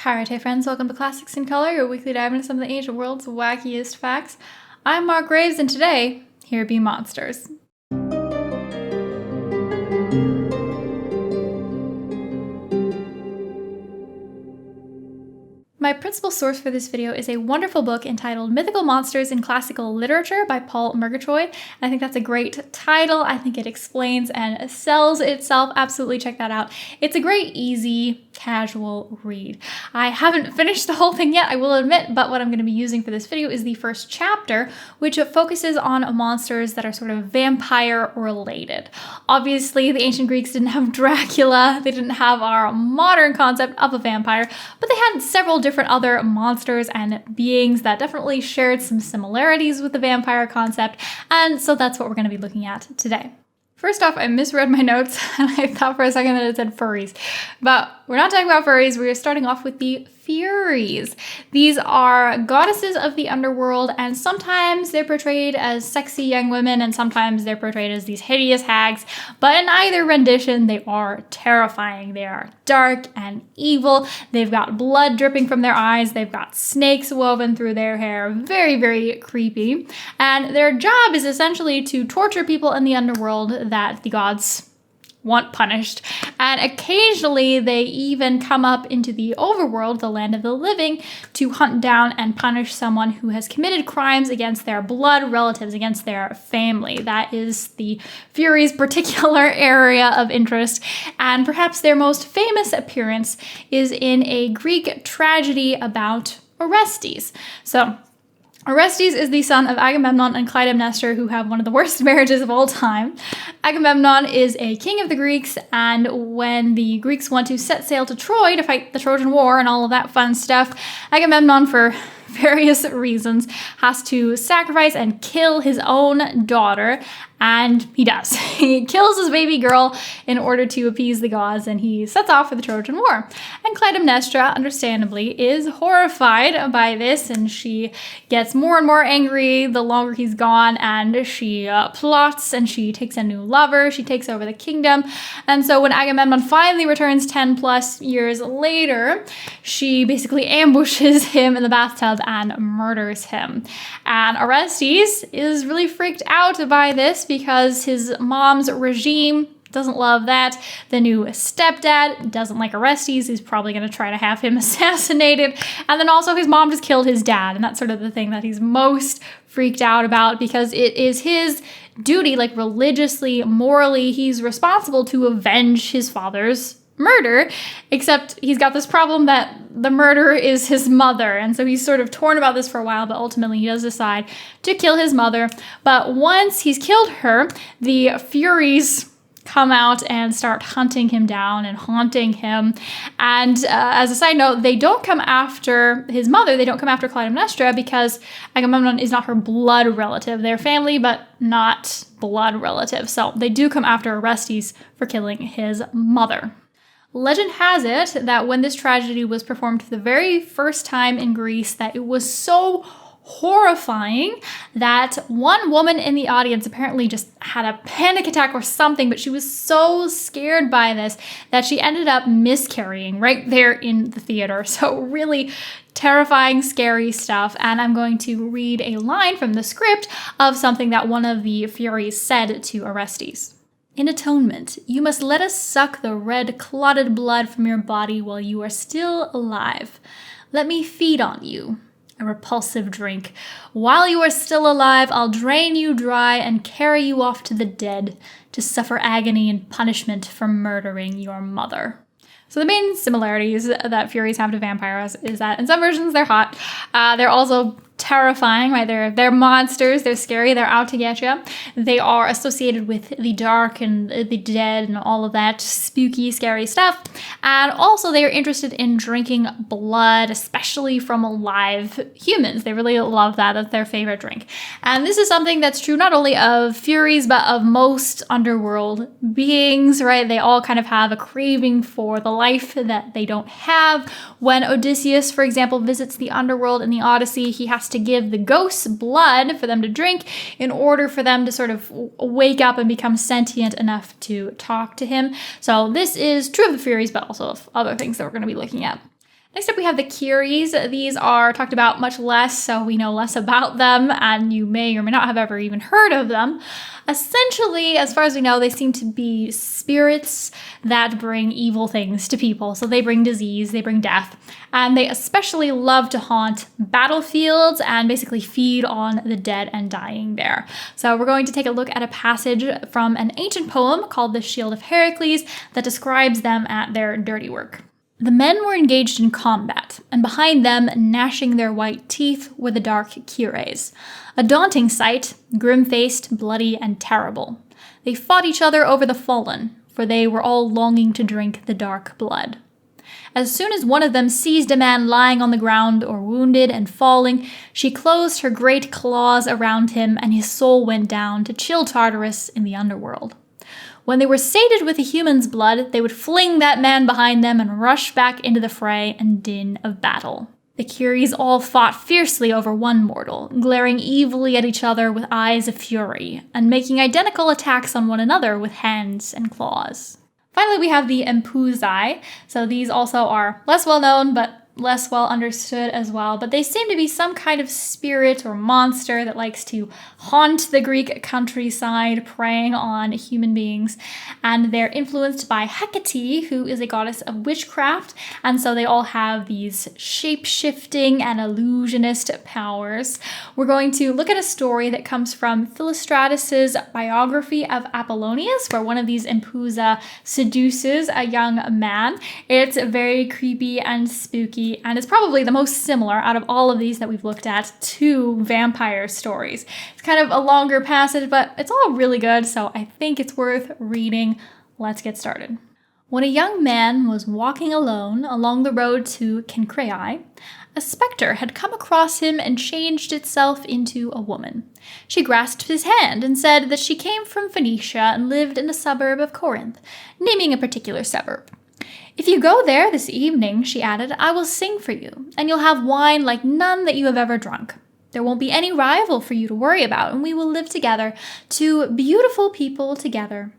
Hierete friends, welcome to Classics in Color, your weekly dive into some of the ancient world's wackiest facts. I'm Mark Graves, and today, here be monsters. My principal source for this video is a wonderful book entitled Mythical Monsters in Classical Literature by Paul Murgatroyd. And I think that's a great title. I think it explains and sells itself. Absolutely check that out. It's a great, easy, casual read. I haven't finished the whole thing yet, I will admit, but what I'm going to be using for this video is the first chapter, which focuses on monsters that are sort of vampire related. Obviously, the ancient Greeks didn't have Dracula, they didn't have our modern concept of a vampire, but they had several different other monsters and beings that definitely shared some similarities with the vampire concept, and so that's what we're going to be looking at today. First off, I misread my notes and I thought for a second that it said furries, but we're not talking about furries. We're starting off with the Furies. These are goddesses of the underworld, and sometimes they're portrayed as sexy young women and sometimes they're portrayed as these hideous hags, but in either rendition they are terrifying. They are dark and evil. They've got blood dripping from their eyes. They've got snakes woven through their hair. Very, very creepy. And their job is essentially to torture people in the underworld that the gods want punished, and occasionally they even come up into the overworld, the land of the living, to hunt down and punish someone who has committed crimes against their blood relatives, against their family. That is the Furies' particular area of interest, and perhaps their most famous appearance is in a Greek tragedy about Orestes. So Orestes is the son of Agamemnon and Clytemnestra, who have one of the worst marriages of all time. Agamemnon is a king of the Greeks, and when the Greeks want to set sail to Troy to fight the Trojan War and all of that fun stuff, Agamemnon, for various reasons, has to sacrifice and kill his own daughter, and he does. He kills his baby girl in order to appease the gods, and he sets off for the Trojan War. And Clytemnestra, understandably, is horrified by this, and she gets more and more angry the longer he's gone, and she plots, and she takes a new lover, she takes over the kingdom. And so when Agamemnon finally returns 10 plus years later, she basically ambushes him in the bathtub and murders him. And Orestes is really freaked out by this because his mom's regime doesn't love that. The new stepdad doesn't like Orestes. He's probably going to try to have him assassinated. And then also his mom just killed his dad. And that's sort of the thing that he's most freaked out about, because it is his duty, like religiously, morally, he's responsible to avenge his father's murder, except he's got this problem that the murderer is his mother, and so he's sort of torn about this for a while, but ultimately he does decide to kill his mother. But once he's killed her, the Furies come out and start hunting him down and haunting him. And as a side note, they don't come after his mother, they don't come after Clytemnestra, because Agamemnon is not her blood relative. They're family, but not blood relative. So they do come after Orestes for killing his mother. Legend has it that when this tragedy was performed for the very first time in Greece, that it was so horrifying that one woman in the audience apparently just had a panic attack or something, but she was so scared by this that she ended up miscarrying right there in the theater. So really terrifying, scary stuff. And I'm going to read a line from the script of something that one of the Furies said to Orestes. In atonement, you must let us suck the red, clotted blood from your body while you are still alive. Let me feed on you, a repulsive drink. While you are still alive, I'll drain you dry and carry you off to the dead to suffer agony and punishment for murdering your mother. So the main similarities that Furies have to vampires is that in some versions they're hot. They're also terrifying, right? They're monsters, they're scary, they're out to get you. They are associated with the dark and the dead and all of that spooky, scary stuff. And also they are interested in drinking blood, especially from alive humans. They really love that. That's their favorite drink. And this is something that's true not only of Furies, but of most underworld beings, right? They all kind of have a craving for the life that they don't have. When Odysseus, for example, visits the underworld in the Odyssey, he has to give the ghosts blood for them to drink in order for them to sort of wake up and become sentient enough to talk to him. So this is true of the Furies, but also of other things that we're going to be looking at. Next up, we have the Kyres. These are talked about much less, so we know less about them, and you may or may not have ever even heard of them. Essentially, as far as we know, they seem to be spirits that bring evil things to people. So they bring disease, they bring death, and they especially love to haunt battlefields and basically feed on the dead and dying there. So we're going to take a look at a passage from an ancient poem called The Shield of Heracles that describes them at their dirty work. The men were engaged in combat, and behind them, gnashing their white teeth, were the dark Kyres. A daunting sight, grim-faced, bloody, and terrible. They fought each other over the fallen, for they were all longing to drink the dark blood. As soon as one of them seized a man lying on the ground or wounded and falling, she closed her great claws around him, and his soul went down to chill Tartarus in the underworld. When they were sated with a human's blood, they would fling that man behind them and rush back into the fray and din of battle. The Kyres all fought fiercely over one mortal, glaring evilly at each other with eyes of fury, and making identical attacks on one another with hands and claws. Finally, we have the Empezai. So these also are less well known, but less well understood as well, but they seem to be some kind of spirit or monster that likes to haunt the Greek countryside, preying on human beings, and they're influenced by Hecate, who is a goddess of witchcraft, and so they all have these shape-shifting and illusionist powers. We're going to look at a story that comes from Philostratus's biography of Apollonius, where one of these Empezai seduces a young man. It's very creepy and spooky, and it's probably the most similar out of all of these that we've looked at to vampire stories. It's kind of a longer passage, but it's all really good, so I think it's worth reading. Let's get started. When a young man was walking alone along the road to Kyres, a specter had come across him and changed itself into a woman. She grasped his hand and said that she came from Phoenicia and lived in a suburb of Corinth, naming a particular suburb. "If you go there this evening," she added, "I will sing for you, and you'll have wine like none that you have ever drunk. There won't be any rival for you to worry about, and we will live together, two beautiful people together."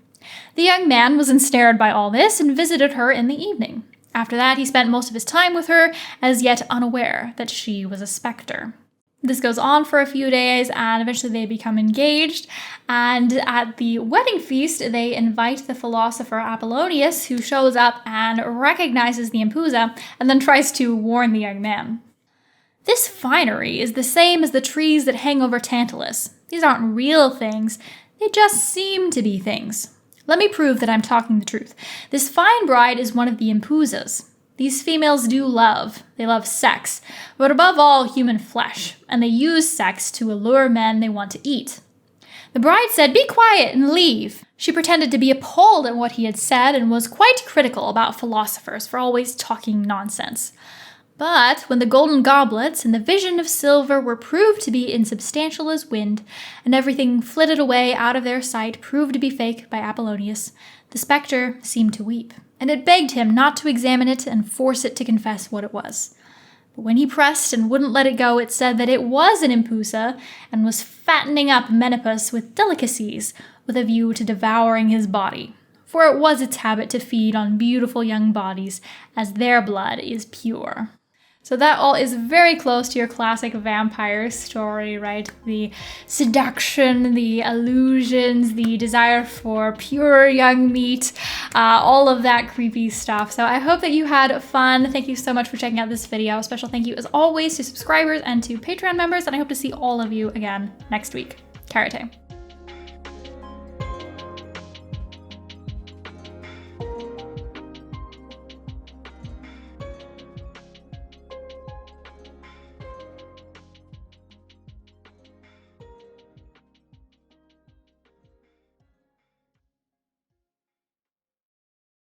The young man was ensnared by all this and visited her in the evening. After that, he spent most of his time with her, as yet unaware that she was a specter. This goes on for a few days, and eventually they become engaged, and at the wedding feast, they invite the philosopher Apollonius, who shows up and recognizes the Empezai, and then tries to warn the young man. "This finery is the same as the trees that hang over Tantalus. These aren't real things, they just seem to be things. Let me prove that I'm talking the truth. This fine bride is one of the Empezais. These females do love. They love sex, but above all, human flesh, and they use sex to allure men they want to eat." The bride said, "Be quiet and leave." She pretended to be appalled at what he had said and was quite critical about philosophers for always talking nonsense. But when the golden goblets and the vision of silver were proved to be insubstantial as wind, and everything flitted away out of their sight proved to be fake by Apollonius, the spectre seemed to weep, and it begged him not to examine it and force it to confess what it was. But when he pressed and wouldn't let it go, it said that it was an Empezai and was fattening up Menipus with delicacies with a view to devouring his body, for it was its habit to feed on beautiful young bodies, as their blood is pure. So that all is very close to your classic vampire story, right? The seduction, the illusions, the desire for pure young meat, all of that creepy stuff. So I hope that you had fun. Thank you so much for checking out this video. A special thank you as always to subscribers and to Patreon members, and I hope to see all of you again next week. Χαίρετε.